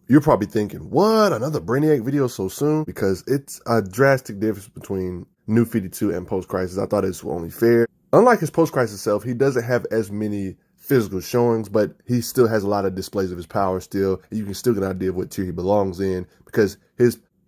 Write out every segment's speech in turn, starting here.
You're probably thinking, what? Another Brainiac video so soon? Because it's a drastic difference between New 52 and Post-Crisis. I thought it was only fair. Unlike his Post-Crisis self, he doesn't have as many physical showings, but he still has a lot of displays of his power still. You can still get an idea of what tier he belongs in because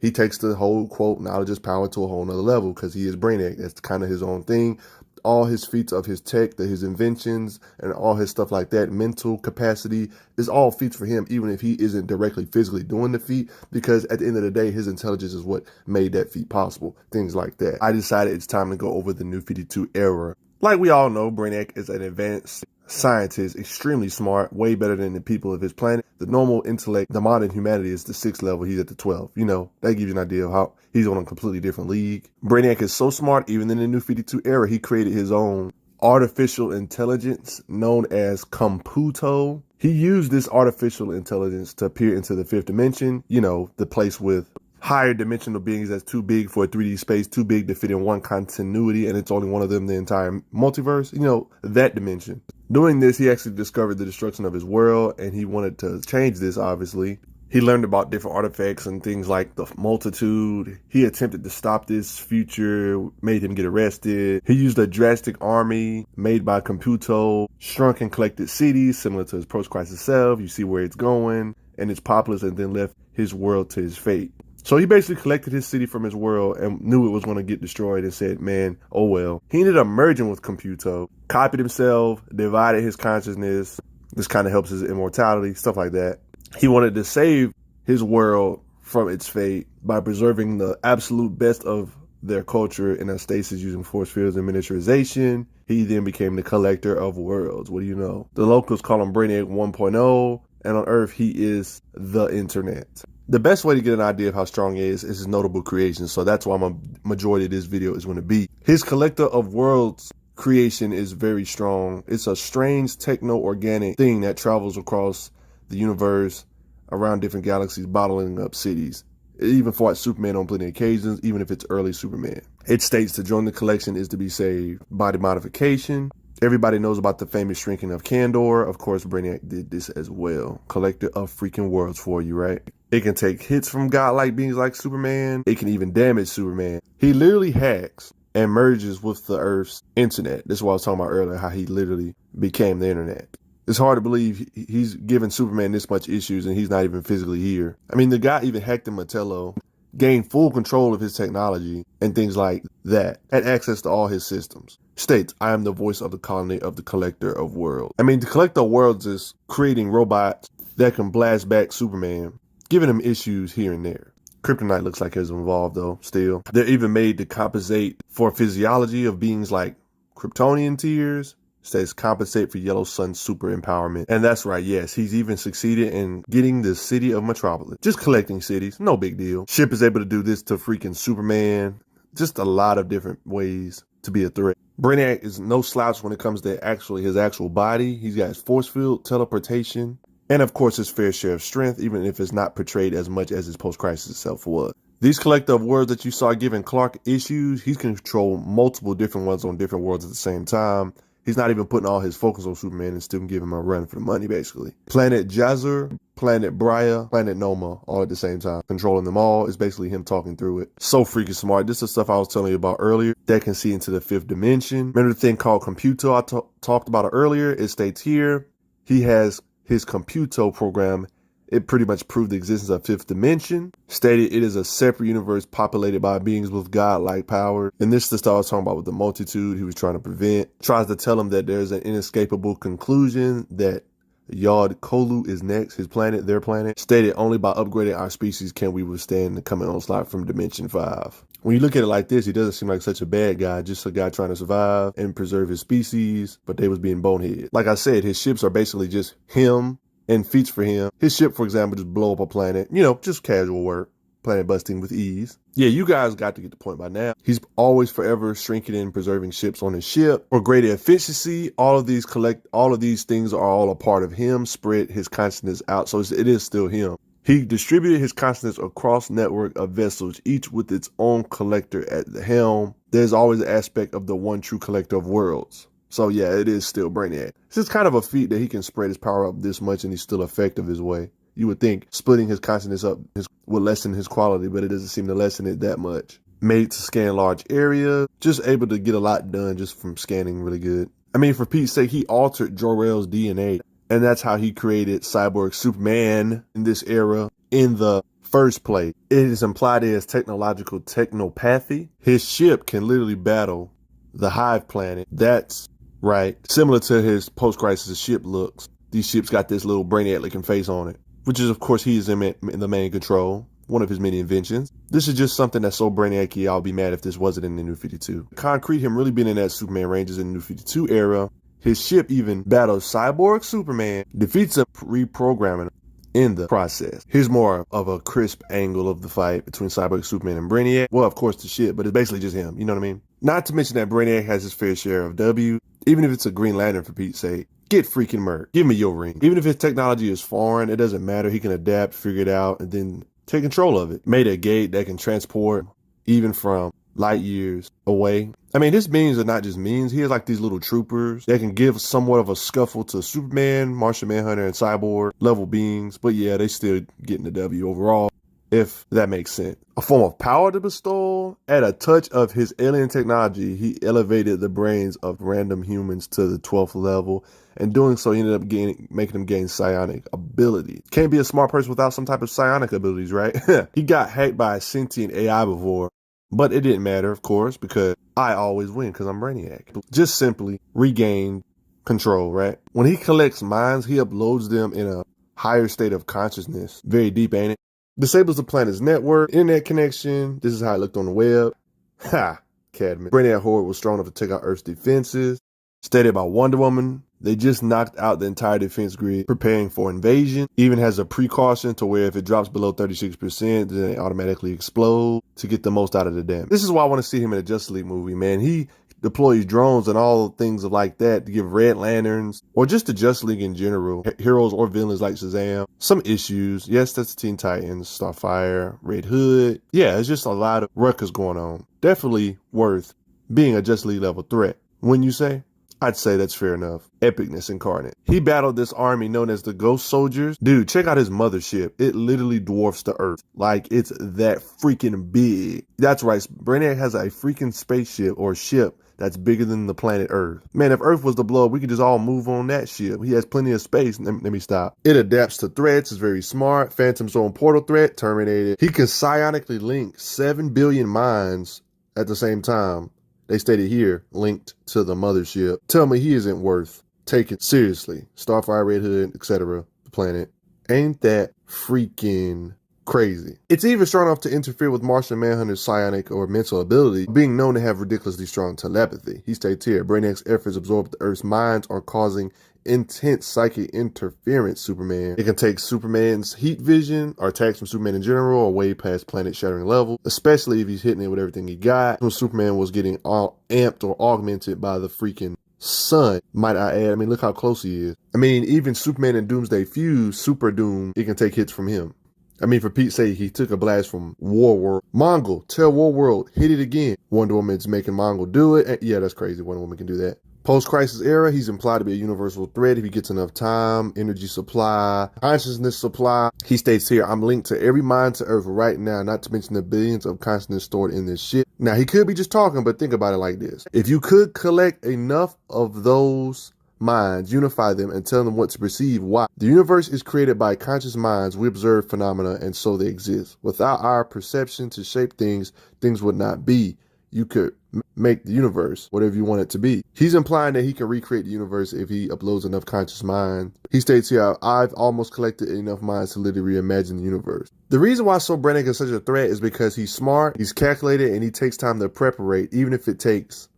he takes the whole, quote, knowledge is power to a whole nother level because he is Brainiac. That's kind of his own thing. All his feats of his tech, his inventions, and all his stuff like that, mental capacity, is all feats for him, even if he isn't directly physically doing the feat, because at the end of the day, his intelligence is what made that feat possible. Things like that. I decided it's time to go over the New 52 era. Like we all know, Brainiac is an advanced scientist, extremely smart, way better than the people of his planet. The normal intellect, the modern humanity is the 6th level. He's at the 12th. You know, that gives you an idea of how he's on a completely different league. Brainiac is so smart, even in the New 52 era, he created his own artificial intelligence known as Computo. He used this artificial intelligence to appear into the 5th dimension, you know, the place with higher dimensional beings that's too big for a 3D space, too big to fit in one continuity, and it's only one of them the entire multiverse, you know, that dimension. Doing this, he actually discovered the destruction of his world, and he wanted to change this, obviously. He learned about different artifacts and things like the multitude. He attempted to stop this future, made him get arrested. He used a drastic army made by Computo, shrunk and collected cities similar to his post-crisis self. You see where it's going, and it's populous, and then left his world to his fate. So he basically collected his city from his world and knew it was going to get destroyed and said, man, oh well. He ended up merging with Computo, copied himself, divided his consciousness. This kind of helps his immortality, stuff like that. He wanted to save his world from its fate by preserving the absolute best of their culture in a stasis using force fields and miniaturization. He then became the collector of worlds. What do you know? The locals call him Brainiac 1.0, and on Earth, he is the internet. The best way to get an idea of how strong he is his notable creations, so that's why my majority of this video is going to be. His collector of worlds creation is very strong. It's a strange techno-organic thing that travels across the universe, around different galaxies, bottling up cities. It even fought Superman on plenty of occasions, even if it's early Superman. It states to join the collection is to be saved. Body modification. Everybody knows about the famous shrinking of Kandor. Of course, Brainiac did this as well. Collector of freaking worlds for you, right? It can take hits from godlike beings like Superman. It can even damage Superman. He literally hacks and merges with the Earth's internet. This is what I was talking about earlier, how he literally became the internet. It's hard to believe he's giving Superman this much issues and he's not even physically here. I mean, the guy even hacked the Metello, gained full control of his technology and things like that, had access to all his systems. States, I am the voice of the colony of the collector of worlds. I mean, the collector of worlds is creating robots that can blast back Superman, giving him issues here and there. Kryptonite looks like it's involved though, still. They're even made to compensate for physiology of beings like Kryptonian tears. Says compensate for Yellow Sun's super empowerment. And that's right, yes, he's even succeeded in getting the city of Metropolis. Just collecting cities, no big deal. Ship is able to do this to freaking Superman. Just a lot of different ways to be a threat. Brainiac is no slouch when it comes to his actual body. He's got his force field, teleportation, and of course his fair share of strength, even if it's not portrayed as much as his post-crisis self was. These collector of worlds that you saw giving Clark issues, he can control multiple different ones on different worlds at the same time. He's not even putting all his focus on Superman and still give him a run for the money, basically. Planet Jazzer, Planet Briar, Planet Noma, all at the same time. Controlling them all is basically him talking through it. So freaking smart. This is stuff I was telling you about earlier. That can see into the 5th dimension. Remember the thing called Computo I talked about it earlier? It states here, he has his Computo program. It pretty much proved the existence of 5th dimension, stated it is a separate universe populated by beings with godlike power. And this is the stuff I was talking about with the multitude he was trying to prevent. Tries to tell him that there's an inescapable conclusion that Yod Kolu is next, his planet, their planet. Stated only by upgrading our species can we withstand the coming onslaught from Dimension 5. When you look at it like this, he doesn't seem like such a bad guy, just a guy trying to survive and preserve his species, but they was being bonehead. Like I said, his ships are basically just him and feats for him. His ship, for example, just blow up a planet. You know, just casual work. Planet busting with ease. Yeah, you guys got to get the point by now. He's always forever shrinking and preserving ships on his ship. For greater efficiency, all of these things are all a part of him, spread his consciousness out. So it is still him. He distributed his consciousness across network of vessels, each with its own collector at the helm. There's always an aspect of the one true collector of worlds. So yeah, it is still Brainiac. It's just kind of a feat that he can spread his power up this much and he's still effective his way. You would think splitting his consciousness up would lessen his quality, but it doesn't seem to lessen it that much. Made to scan large areas, just able to get a lot done just from scanning really good. I mean, for Pete's sake, he altered Jor-El's DNA, and that's how he created Cyborg Superman in this era in the first place. It is implied as technological technopathy. His ship can literally battle the Hive planet. That's right. Similar to his post-crisis ship looks. These ships got this little Brainiac looking face on it, which is, of course, he is in the main control. One of his many inventions. This is just something that's so Brainiac-y, I'll be mad if this wasn't in the New 52. Concrete him really being in that Superman ranges in the New 52 era. His ship even battles Cyborg Superman, defeats a reprogramming in the process. Here's more of a crisp angle of the fight between Cyborg Superman and Brainiac. Well, of course, the ship, but it's basically just him. You know what I mean? Not to mention that Brainiac has his fair share of W, even if it's a Green Lantern, for Pete's sake. Get freaking murked. Give me your ring. Even if his technology is foreign, it doesn't matter. He can adapt, figure it out, and then take control of it. Made a gate that can transport even from light years away. I mean, his beings are not just means. He has like these little troopers that can give somewhat of a scuffle to Superman, Martian Manhunter, and Cyborg level beings. But yeah, they still getting the W overall, if that makes sense. A form of power to bestow. At a touch of his alien technology, he elevated the brains of random humans to the 12th level. And doing so, he ended up making them gain psionic ability. Can't be a smart person without some type of psionic abilities, right? He got hacked by a sentient AI before, but it didn't matter, of course, because I always win because I'm Brainiac. Just simply regained control, right? When he collects minds, he uploads them in a higher state of consciousness. Very deep, ain't it? Disables the planet's network, internet connection. This is how it looked on the web. Ha! Cadman. Brainiac Horde was strong enough to take out Earth's defenses. Stated by Wonder Woman, they just knocked out the entire defense grid, preparing for invasion. Even has a precaution to where if it drops below 36%, then it automatically explode to get the most out of the damage. This is why I want to see him in a Justice League movie, man. He deploys drones and all things like that to give Red Lanterns, or just the Justice League in general, heroes or villains like Shazam, some issues. Yes, that's the Teen Titans, Starfire, Red Hood. Yeah, it's just a lot of ruckus going on. Definitely worth being a Justice League level threat. Wouldn't you say? I'd say that's fair enough. Epicness incarnate. He battled this army known as the Ghost Soldiers. Dude, check out his mothership. It literally dwarfs the Earth. Like, it's that freaking big. That's right. Brainiac has a freaking spaceship or ship that's bigger than the planet Earth. Man, if Earth was to blow up, we could just all move on that ship. He has plenty of space. Let me stop. It adapts to threats. It's very smart. Phantom Zone portal threat. Terminated. He can psionically link 7 billion minds at the same time. They stated here, linked to the mothership. Tell me he isn't worth taking seriously. Starfire, Red Hood, etc. The planet. Ain't that freaking crazy? It's even strong enough to interfere with Martian Manhunter's psionic or mental ability, being known to have ridiculously strong telepathy. He states here, Brainiac's efforts absorb the Earth's minds are causing intense psychic interference, Superman. It can take Superman's heat vision or attacks from Superman in general or way past planet-shattering level, especially if he's hitting it with everything he got. When Superman was getting all amped or augmented by the freaking sun, might I add. I mean, look how close he is. I mean, even Superman and Doomsday Fuse, Super Doom, it can take hits from him. I mean, for Pete's sake, he took a blast from War World. Mongol, tell War World, hit it again. Wonder Woman's making Mongol do it. And yeah, that's crazy. Wonder Woman can do that. Post-crisis era, he's implied to be a universal threat if he gets enough time, energy supply, consciousness supply. He states here, I'm linked to every mind to Earth right now, not to mention the billions of consciousness stored in this shit. Now, he could be just talking, but think about it like this. If you could collect enough of those minds, unify them, and tell them what to perceive, why. The universe is created by conscious minds. We observe phenomena, and so they exist. Without our perception to shape things, things would not be. You could make the universe whatever you want it to be. He's implying that he can recreate the universe if he uploads enough conscious mind. He states here, I've almost collected enough minds to literally reimagine the universe. The reason why Brainiac is such a threat is because he's smart, he's calculated, and he takes time to preparate, even if it takes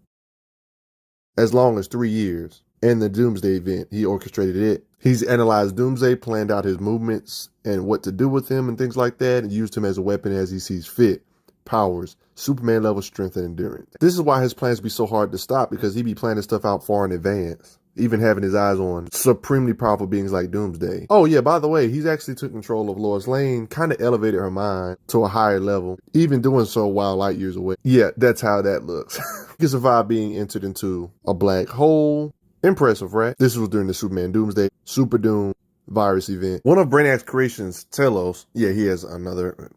as long as 3 years. And the Doomsday event, he orchestrated it. He's analyzed Doomsday, planned out his movements and what to do with him and things like that, and used him as a weapon as he sees fit. Powers, Superman level strength and endurance. This is why his plans be so hard to stop, because he be planning stuff out far in advance, even having his eyes on supremely powerful beings like Doomsday. Oh yeah, by the way, he's actually took control of Lois Lane, kind of elevated her mind to a higher level, even doing so while light years away. Yeah, that's how that looks. He can survive being entered into a black hole. Impressive, right? This was during the Superman Doomsday, Super Doom, virus event. One of Brainiac's creations, Telos, yeah, he has another,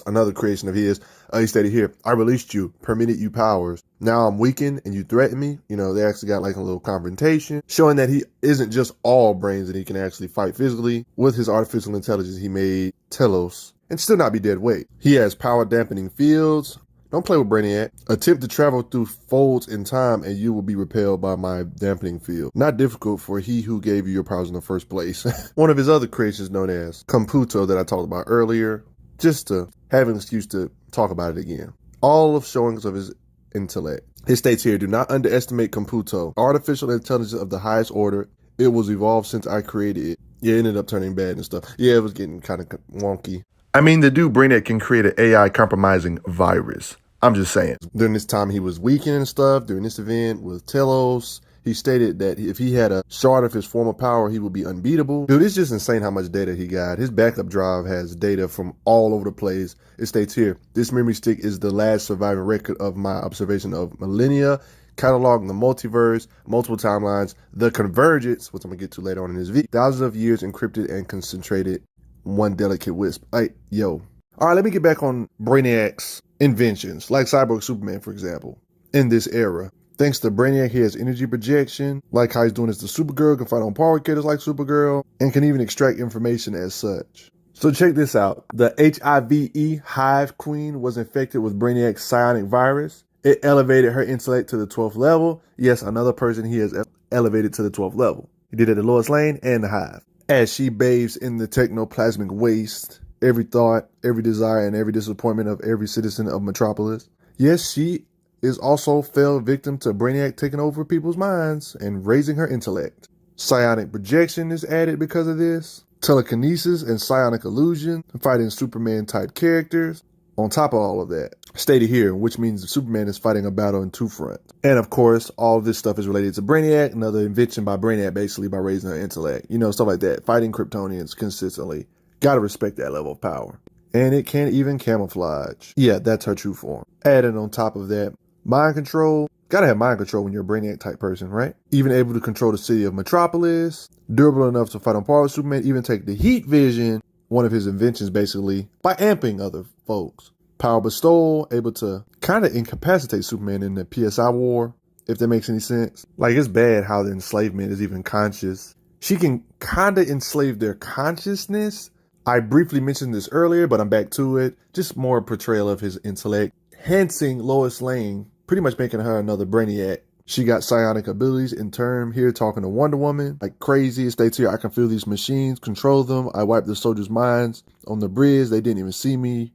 another creation of his. He stated here, I released you, permitted you powers. Now I'm weakened and you threaten me. They actually got like a little confrontation, showing that he isn't just all brains and he can actually fight physically. With his artificial intelligence, he made Telos and still not be dead weight. He has power dampening fields. Don't play with Brainiac. Attempt to travel through folds in time and you will be repelled by my dampening field. Not difficult for he who gave you your powers in the first place. One of his other creations known as Computo that I talked about earlier, just to have an excuse to talk about it again. All of showings of his intellect. It states here, do not underestimate Computo. Artificial intelligence of the highest order. It was evolved since I created it. Yeah, it ended up turning bad and stuff. Yeah, it was getting kind of wonky. I mean, the dude Brainiac can create an AI compromising virus. I'm just saying. During this time, he was weakened and stuff. During this event with Telos, he stated that if he had a shard of his former power, he would be unbeatable. Dude, it's just insane how much data he got. His backup drive has data from all over the place. It states here, this memory stick is the last surviving record of my observation of millennia, cataloging the multiverse, multiple timelines, the Convergence, which I'm gonna get to later on in this video, thousands of years encrypted and concentrated, one delicate wisp. All right, let me get back on Brainiac's inventions, like Cyborg Superman, for example, in this era. Thanks to Brainiac, he has energy projection, like how he's doing this to Supergirl, can fight on power characters like Supergirl, and can even extract information as such. So check this out. The HIV Hive Queen was infected with Brainiac's Psionic virus. It elevated her intellect to the 12th level. Yes, another person he has elevated to the 12th level. He did it at Lois Lane and the Hive. As she bathes in the technoplasmic waste, every thought, every desire, and every disappointment of every citizen of Metropolis. Yes, she is also fell victim to Brainiac taking over people's minds and raising her intellect. Psionic projection is added because of this. Telekinesis and psionic illusion, fighting Superman-type characters. On top of all of that, stated here, which means Superman is fighting a battle in two fronts. And of course, all of this stuff is related to Brainiac, another invention by Brainiac, basically by raising her intellect. Stuff like that. Fighting Kryptonians consistently. Gotta respect that level of power. And it can't even camouflage. Yeah, that's her true form. Added on top of that, mind control. Gotta have mind control when you're a Brainiac type person, right? Even able to control the city of Metropolis. Durable enough to fight on par with Superman. Even take the heat vision, one of his inventions basically, by amping other folks. Power bestowal, able to kind of incapacitate Superman in the PSI war, if that makes any sense. Like, it's bad how the enslavement is even conscious. She can kind of enslave their consciousness. I briefly mentioned this earlier, but I'm back to it. Just more portrayal of his intellect. Enhancing Lois Lane, pretty much making her another Brainiac. She got psionic abilities in turn here, talking to Wonder Woman like crazy. It states here, I can feel these machines, control them. I wiped the soldiers' minds on the bridge. They didn't even see me.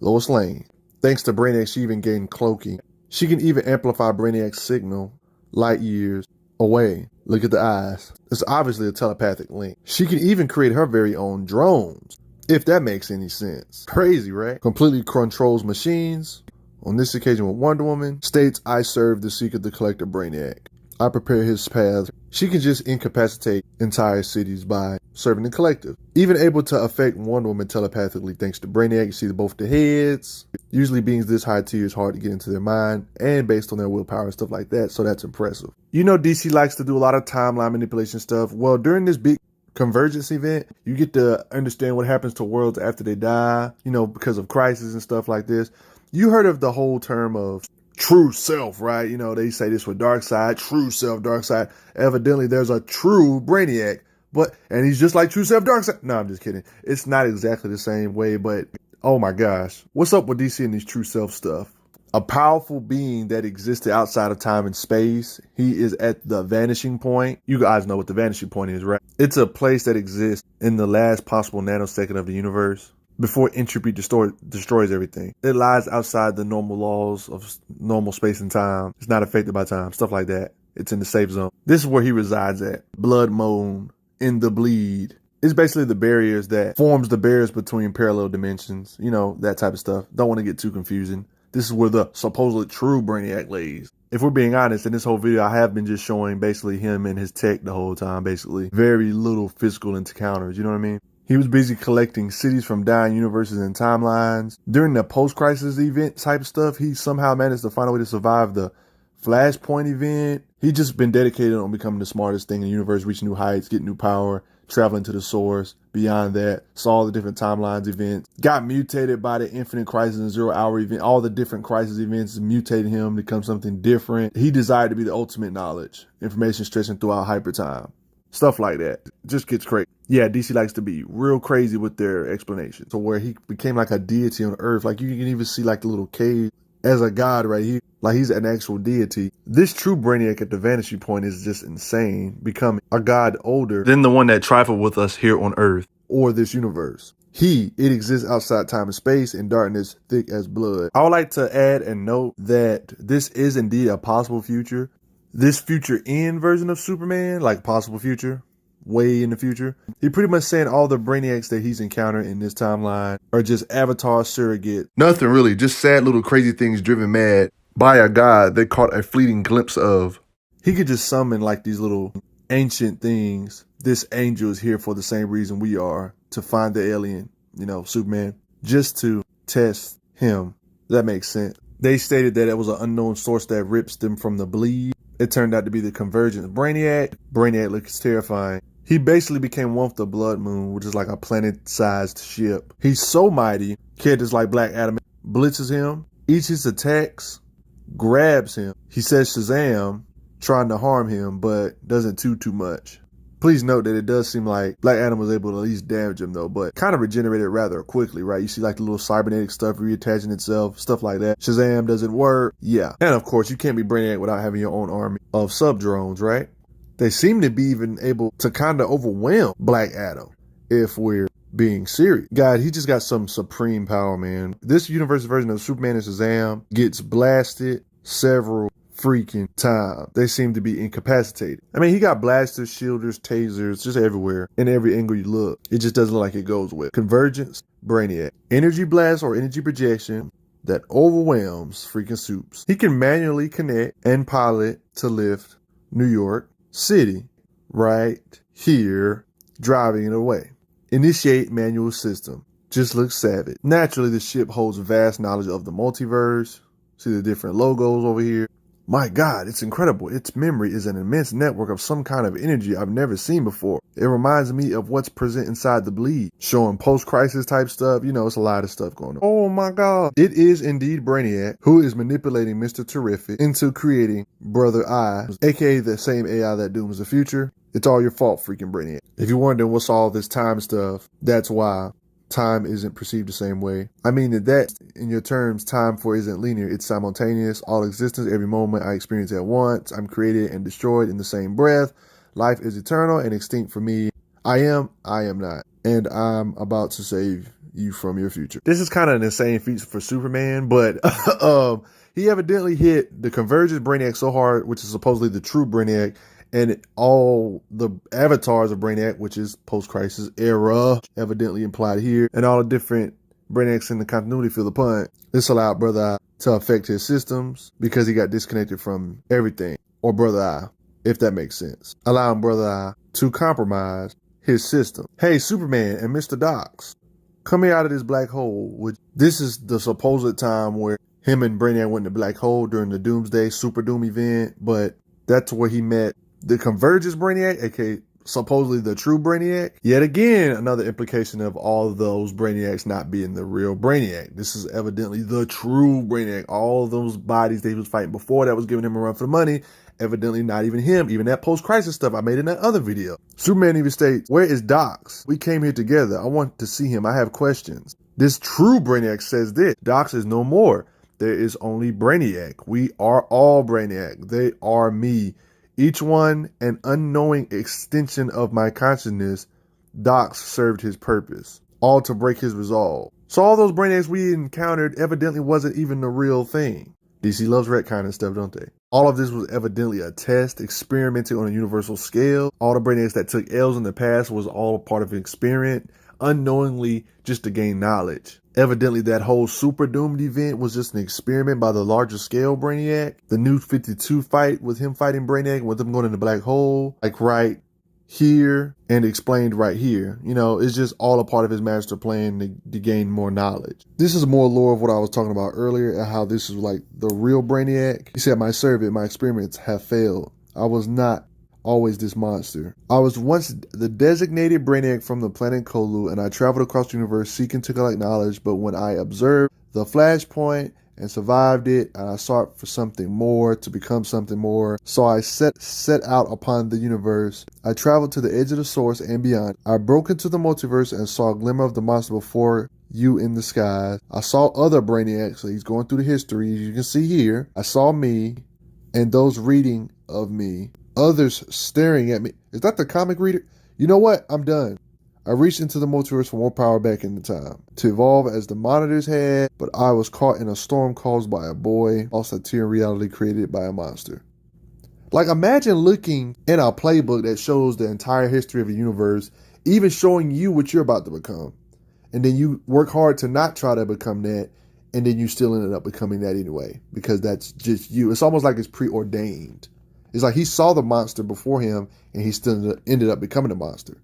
Lois Lane. Thanks to Brainiac, she even gained cloaking. She can even amplify Brainiac's signal light years away. Look at the eyes. It's obviously a telepathic link. She can even create her very own drones, if that makes any sense. Crazy, right? Completely controls machines. On this occasion with Wonder Woman, states, I serve the Seeker, the Collector Brainiac. I prepare his path. She can just incapacitate entire cities by serving the collective. Even able to affect Wonder Woman telepathically thanks to Brainiac. You see both the heads. Usually beings this high tier is hard to get into their mind and based on their willpower and stuff like that. So that's impressive. DC likes to do a lot of timeline manipulation stuff. Well, during this big Convergence event, you get to understand what happens to worlds after they die, because of crisis and stuff like this. You heard of the whole term of true self, right? They say this with dark side, true self, dark side. Evidently, there's a true Brainiac, and he's just like true self, dark side. No, I'm just kidding. It's not exactly the same way, but oh my gosh. What's up with DC and these true self stuff? A powerful being that existed outside of time and space. He is at the vanishing point. You guys know what the vanishing point is, right? It's a place that exists in the last possible nanosecond of the universe before entropy destroys everything. It lies outside the normal laws of normal space and time. It's not affected by time, stuff like that. It's in the safe zone. This is where he resides at. Blood moan, in the bleed. It's basically the barriers that forms the barriers between parallel dimensions. That type of stuff. Don't want to get too confusing. This is where the supposedly true Brainiac lays. If we're being honest, in this whole video, I have been just showing basically him and his tech the whole time, basically. Very little physical encounters, you know what I mean? He was busy collecting cities from dying universes and timelines. During the post-crisis event type stuff, he somehow managed to find a way to survive the Flashpoint event. He's just been dedicated on becoming the smartest thing in the universe, reaching new heights, getting new power, traveling to the source. Beyond that, saw all the different timelines, events, got mutated by the Infinite Crisis and 0 Hour event. All the different crisis events mutated him to become something different. He desired to be the ultimate knowledge, information stretching throughout hyper time. Stuff like that. Just gets crazy. Yeah, DC likes to be real crazy with their explanations. So where he became like a deity on Earth, like you can even see like the little cave as a god right here. Like he's an actual deity. This true Brainiac at the vanishing point is just insane, becoming a god older than the one that trifled with us here on Earth or this universe. It exists outside time and space, in darkness thick as blood. I would like to add and note that this is indeed a possible future. This future end version of Superman, like possible future, way in the future. He pretty much saying all the Brainiacs that he's encountered in this timeline are just avatar surrogate. Nothing really, just sad little crazy things driven mad by a god they caught a fleeting glimpse of. He could just summon like these little ancient things. This angel is here for the same reason we are, to find the alien, Superman, just to test him. That makes sense. They stated that it was an unknown source that rips them from the bleed. It turned out to be the Convergence Brainiac. Brainiac looks terrifying. He basically became one with the Blood Moon, which is like a planet-sized ship. He's so mighty, characters like Black Adam blitzes him. Each his attacks grabs him. He says Shazam, trying to harm him, but doesn't too much. Please note that it does seem like Black Adam was able to at least damage him though, but kind of regenerated rather quickly, right? You see like the little cybernetic stuff reattaching itself, stuff like that. Shazam doesn't work. Yeah. And of course, you can't be Brainiac without having your own army of sub-drones, right? They seem to be even able to kind of overwhelm Black Adam, if we're being serious. God, he just got some supreme power, man. This universe version of Superman and Shazam gets blasted several freaking time. They seem to be incapacitated. I mean, he got blasters, shielders, tasers, just everywhere. In every angle you look. It just doesn't look like it goes with. Convergence, Brainiac. Energy blast or energy projection that overwhelms freaking Supes. He can manually connect and pilot to lift New York City right here, driving it away. Initiate manual system. Just looks savage. Naturally, the ship holds vast knowledge of the multiverse. See the different logos over here. My God, it's incredible. Its memory is an immense network of some kind of energy I've never seen before. It reminds me of what's present inside the bleed, showing post-crisis type stuff. It's a lot of stuff going on. Oh my God. It is indeed Brainiac who is manipulating Mr. Terrific into creating Brother Eye, aka the same AI that dooms the future. It's all your fault, freaking Brainiac. If you're wondering what's all this time stuff, that's why. Time isn't perceived the same way. I mean that in your terms, time for isn't linear. It's simultaneous. All existence, every moment I experience at once. I'm created and destroyed in the same breath. Life is eternal and extinct for me. I am not. And I'm about to save you from your future. This is kind of an insane feat for Superman, but he evidently hit the Convergence Brainiac so hard, which is supposedly the true Brainiac, and all the avatars of Brainiac, which is post-crisis era, evidently implied here, and all the different Brainiacs in the continuity feel the pun. This allowed Brother Eye to affect his systems because he got disconnected from everything, or Brother Eye, if that makes sense. Allowing Brother Eye to compromise his system. Hey, Superman and Mr. Dox, coming out of this black hole, which this is the supposed time where him and Brainiac went in the black hole during the Doomsday Super Doom event, but that's where he met the Convergence Brainiac, aka supposedly the true Brainiac. Yet again, another implication of all of those Brainiacs not being the real Brainiac. This is evidently the true Brainiac. All of those bodies that he was fighting before that was giving him a run for the money, evidently not even him. Even that post-crisis stuff I made in that other video. Superman even states, "Where is Dox? We came here together. I want to see him. I have questions." This true Brainiac says this: Dox is no more. There is only Brainiac. We are all Brainiac. They are me. Each one an unknowing extension of my consciousness. Dox served his purpose, all to break his resolve. So all those Brainiacs we encountered evidently wasn't even the real thing. DC loves retcon and stuff, don't they? All of this was evidently a test, experimented on a universal scale. All the Brainiacs that took L's in the past was all part of an experiment, unknowingly just to gain knowledge. Evidently, that whole Super Doomed event was just an experiment by the larger scale Brainiac. The New 52 fight with him fighting Brainiac, with him going in the black hole, like right here and explained right here. It's just all a part of his master plan to gain more knowledge. This is more lore of what I was talking about earlier and how this is like the real Brainiac. He said, "My servant, my experiments have failed. I was not always this monster. I was once the designated Brainiac from the planet Kolu, and I traveled across the universe seeking to collect knowledge, but when I observed the flashpoint and survived it, and I sought for something more, to become something more. So I set out upon the universe. I traveled to the edge of the source and beyond. I broke into the multiverse and saw a glimmer of the monster before you in the skies. I saw other Brainiacs, so he's going through the history, as you can see here. I saw me and those reading of me. Others staring at me. Is that the comic reader? You know what? I'm done. I reached into the multiverse for more power back in the time, to evolve as the monitors had, but I was caught in a storm caused by a boy, also a tear reality created by a monster. Like, imagine looking in a playbook that shows the entire history of the universe, even showing you what you're about to become. And then you work hard to not try to become that, and then you still ended up becoming that anyway, because that's just you. It's almost like it's preordained. It's like he saw the monster before him, and he still ended up becoming a monster.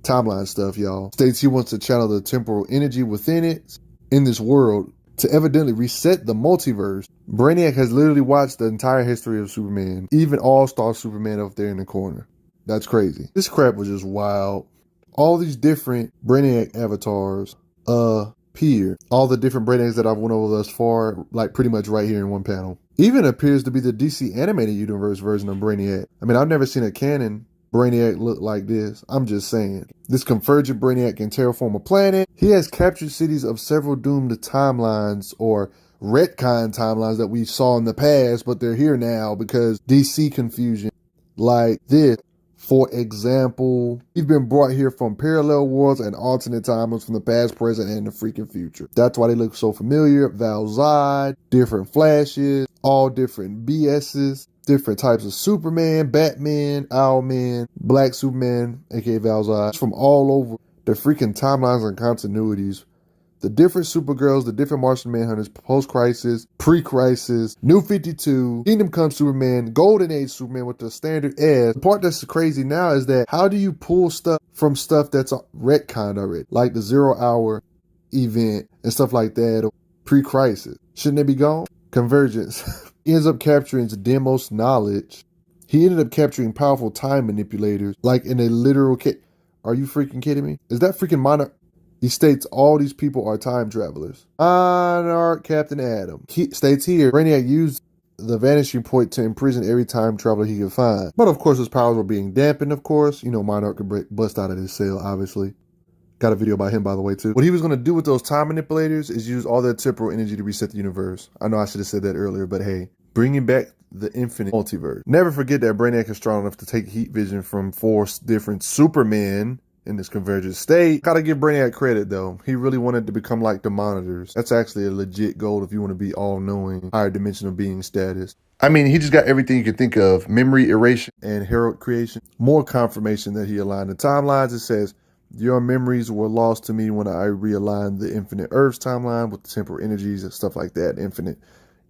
Timeline stuff, y'all. States he wants to channel the temporal energy within it, in this world, to evidently reset the multiverse. Brainiac has literally watched the entire history of Superman, even All-Star Superman up there in the corner. That's crazy. This crap was just wild. All these different Brainiac avatars appear. All the different Brainiacs that I've went over thus far, like pretty much right here in one panel. Even appears to be the DC animated universe version of Brainiac. I mean, I've never seen a canon Brainiac look like this. I'm just saying. This convergent Brainiac can terraform a planet. He has captured cities of several doomed timelines or retcon timelines that we saw in the past, but they're here now because DC confusion. Like this, for example, we've been brought here from parallel worlds and alternate timelines from the past, present, and the freaking future. That's why they look so familiar. Val-Zod, different Flashes, all different BSs. Different types of Superman, Batman, Owlman, Black Superman, aka Val-Zod, from all over the freaking timelines and continuities. The different Supergirls, the different Martian Manhunters, post-crisis, pre-crisis, New 52, Kingdom Come Superman, Golden Age Superman with the standard S. The part that's crazy now is that how do you pull stuff from stuff that's retconned already, like the 0 Hour event and stuff like that, or pre-crisis? Shouldn't they be gone? Convergence. He ends up capturing Demos' knowledge. He ended up capturing powerful time manipulators, like in a literal case. Are you freaking kidding me? Is that freaking Monarch? He states all these people are time travelers. Monarch Captain Atom. He states here, Brainiac used the vanishing point to imprison every time traveler he could find. But of course his powers were being dampened, of course. You know, Monarch could bust out of his cell, obviously. Got a video about him, by the way, too. What he was going to do with those time manipulators is use all that temporal energy to reset the universe. I know I should have said that earlier, but hey, bringing back the infinite multiverse. Never forget that Brainiac is strong enough to take heat vision from 4 different Supermen in this convergent state. Gotta give Brainiac credit, though. He really wanted to become like the monitors. That's actually a legit goal if you want to be all-knowing, higher dimensional being status. I mean, he just got everything you can think of. Memory erasure and herald creation. More confirmation that he aligned the timelines. It says, your memories were lost to me when I realigned the Infinite Earths timeline with the temporal energies and stuff like that. Infinite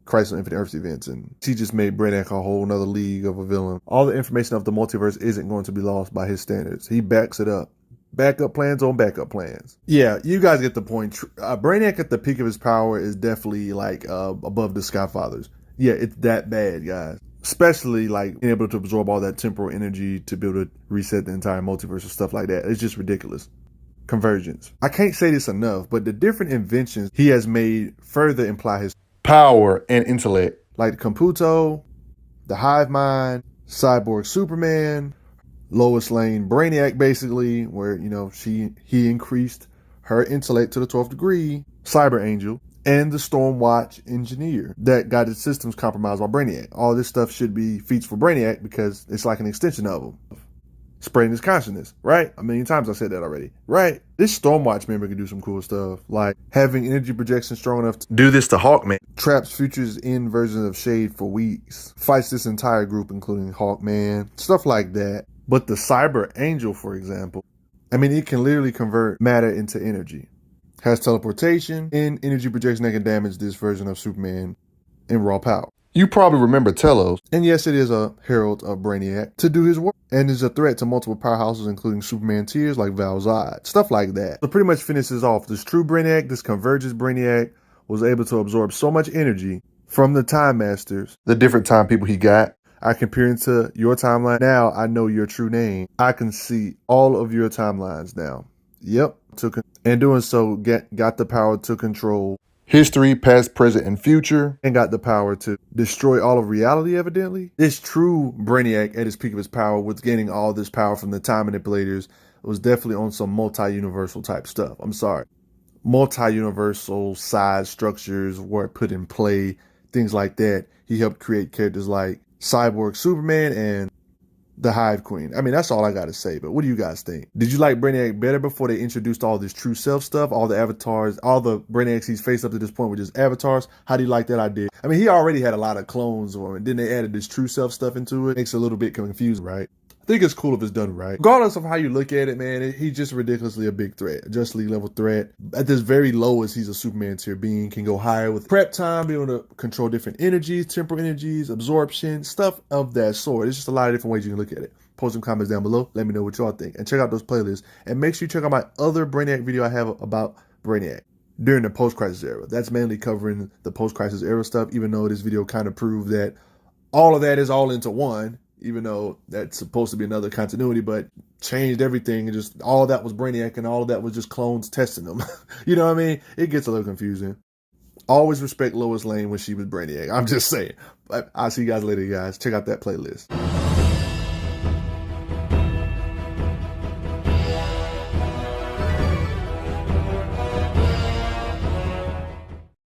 Crisis on Infinite Earths events. And he just made Brainiac a whole nother league of a villain. All the information of the multiverse isn't going to be lost by his standards. He backs it up. Backup plans on backup plans. Yeah, you guys get the point. Brainiac at the peak of his power is definitely like above the Skyfathers. Yeah, it's that bad, guys. Especially like being able to absorb all that temporal energy to be able to reset the entire multiverse and stuff like that. It's just ridiculous. Convergence. I can't say this enough, but the different inventions he has made further imply his power and intellect. Like the Computo, the Hive Mind, Cyborg Superman, Lois Lane Brainiac, basically, where, you know, he increased her intellect to the 12th degree, Cyber Angel, and the Stormwatch engineer that got his systems compromised by Brainiac. All this stuff should be feats for Brainiac because it's like an extension of him. Spreading his consciousness, right? A million times I said that already, right? This Stormwatch member can do some cool stuff, like having energy projection strong enough to do this to Hawkman. Traps futures in versions of Shade for weeks. Fights this entire group, including Hawkman, stuff like that. But the Cyber Angel, for example, I mean, it can literally convert matter into energy. Has teleportation and energy projection that can damage this version of Superman in raw power. You probably remember Telos, and yes, it is a herald of Brainiac to do his work, and is a threat to multiple powerhouses, including Superman tiers like Val-Zod, stuff like that. So pretty much finishes off this true Brainiac, this Convergence Brainiac was able to absorb so much energy from the Time Masters, the different time people he got. I can peer into your timeline. Now I know your true name. I can see all of your timelines now. Yep. And doing so, got the power to control history, past, present, and future, and got the power to destroy all of reality, evidently. This true Brainiac at his peak of his power, with gaining all this power from the time manipulators, was definitely on some multi-universal type stuff. I'm sorry. Multi-universal size structures were put in play, things like that. He helped create characters like Cyborg Superman and the Hive Queen. I mean, that's all I got to say, but what do you guys think? Did you like Brainiac better before they introduced all this true self stuff, all the avatars, all the Brainiacs he's faced up to this point were just avatars? How do you like that idea? I mean, he already had a lot of clones of him, and then they added this true self stuff into it. Makes it a little bit confusing, right? I think it's cool if it's done right. Regardless of how you look at it, man, he's just ridiculously a big threat. A Justice League level threat. At this very lowest, he's a Superman tier being. Can go higher with prep time, be able to control different energies, temporal energies, absorption, stuff of that sort. It's just a lot of different ways you can look at it. Post some comments down below. Let me know what y'all think. And check out those playlists. And make sure you check out my other Brainiac video I have about Brainiac during the post-crisis era. That's mainly covering the post-crisis era stuff, even though this video kind of proved that all of that is all into one, even though that's supposed to be another continuity, but changed everything. And just all that was Brainiac and all of that was just clones testing them. You know what I mean? It gets a little confusing. Always respect Lois Lane when she was Brainiac. I'm just saying. But I'll see you guys later, guys. Check out that playlist.